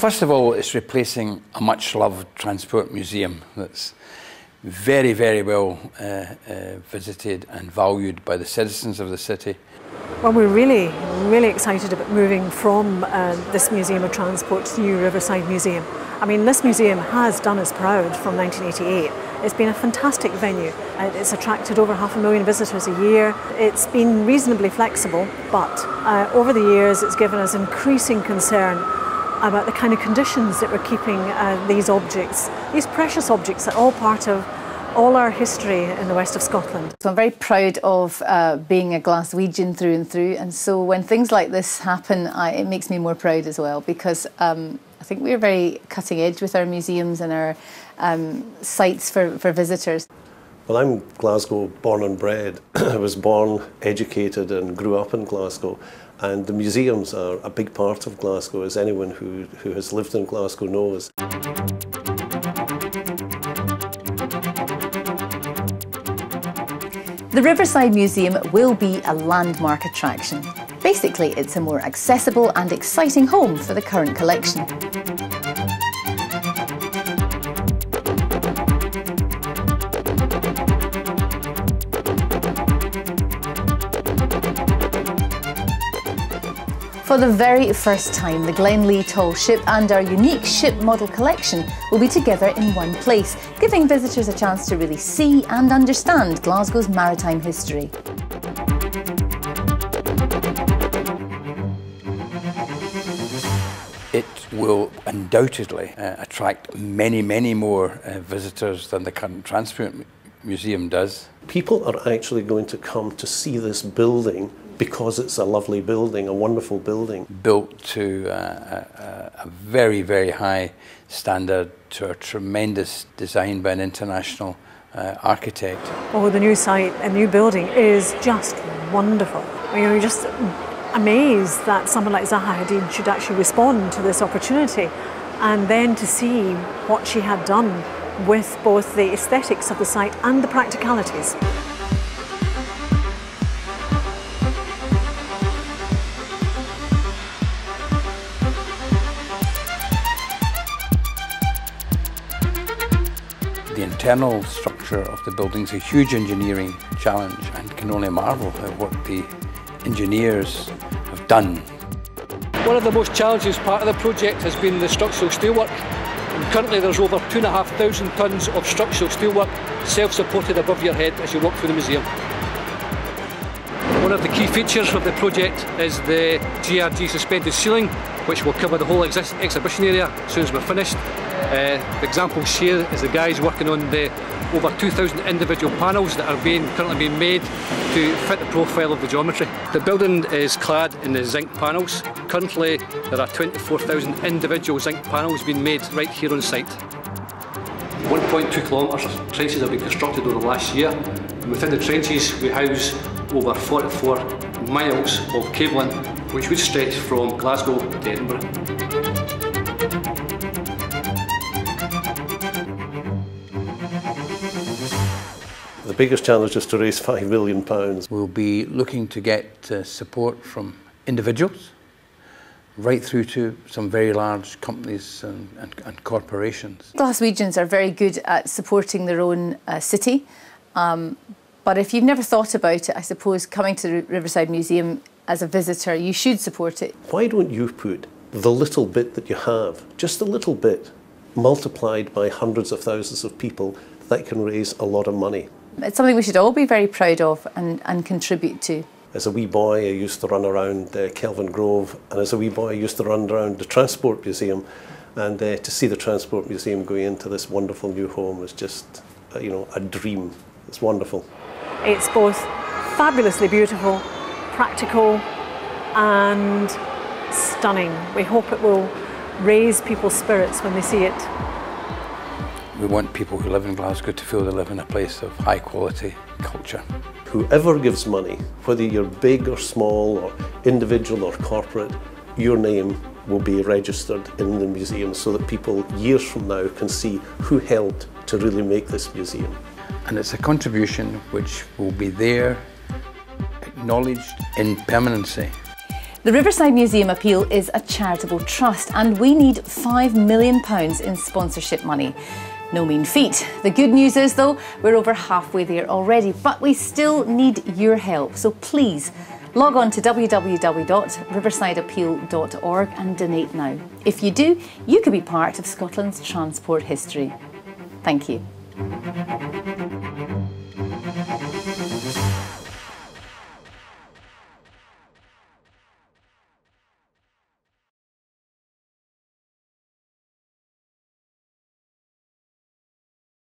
First of all, it's replacing a much-loved transport museum that's very, very well visited and valued by the citizens of the city. Well, we're really excited about moving from this Museum of Transport to the new Riverside Museum. I mean, this museum has done us proud from 1988. It's been a fantastic venue. It's attracted over 500,000 visitors a year. It's been reasonably flexible, but over the years it's given us increasing concern about the kind of conditions that we're keeping these objects, these precious objects that are all part of all our history in the west of Scotland. So I'm very proud of being a Glaswegian through and through, and so when things like this happen, it makes me more proud as well, because I think we're very cutting edge with our museums and our sites for visitors. Well, I'm Glasgow born and bred. I was born, educated and grew up in Glasgow, and the museums are a big part of Glasgow, as anyone who has lived in Glasgow knows. The Riverside Museum will be a landmark attraction. Basically, it's a more accessible and exciting home for the current collection. For the very first time, the Glenlee tall ship and our unique ship model collection will be together in one place, giving visitors a chance to really see and understand Glasgow's maritime history. It will undoubtedly attract many, many more visitors than the current Transport Museum does. People are actually going to come to see this building because it's a lovely building, a wonderful building. Built to a very, very high standard, to a tremendous design by an international architect. Oh, the new site and new building is just wonderful. You know, you're just amazed that someone like Zaha Hadid should actually respond to this opportunity, and then to see what she had done with both the aesthetics of the site and the practicalities. The internal structure of the building is a huge engineering challenge, and can only marvel at what the engineers have done. One of the most challenging part of the project has been the structural steelwork. And currently there's over 2,500 tonnes of structural steelwork self-supported above your head as you walk through the museum. One of the key features of the project is the GRG suspended ceiling, which will cover the whole exhibition area as soon as we're finished. The examples here is the guys working on the over 2,000 individual panels that are currently being made to fit the profile of the geometry. The building is clad in the zinc panels. Currently there are 24,000 individual zinc panels being made right here on site. 1.2 kilometres of trenches have been constructed over the last year, and within the trenches we house over 44 miles of cabling, which would stretch from Glasgow to Edinburgh. The biggest challenge is to raise £5 million. We'll be looking to get support from individuals, right through to some very large companies and corporations. Glaswegians are very good at supporting their own city, but if you've never thought about it, I suppose coming to the Riverside Museum as a visitor, you should support it. Why don't you put the little bit that you have, just a little bit, multiplied by hundreds of thousands of people, that can raise a lot of money? It's something we should all be very proud of and contribute to. As a wee boy, I used to run around Kelvingrove, and as a wee boy, I used to run around the Transport Museum, and to see the Transport Museum going into this wonderful new home was just, you know, a dream. It's wonderful. It's both fabulously beautiful, practical and stunning. We hope it will raise people's spirits when they see it. We want people who live in Glasgow to feel they live in a place of high quality culture. Whoever gives money, whether you're big or small or individual or corporate, your name will be registered in the museum so that people years from now can see who helped to really make this museum. And it's a contribution which will be there, acknowledged in permanency. The Riverside Museum Appeal is a charitable trust and we need £5 million in sponsorship money. No mean feat. The good news is though, we're over halfway there already, but we still need your help. So please log on to www.riversideappeal.org and donate now. If you do, you could be part of Scotland's transport history. Thank you.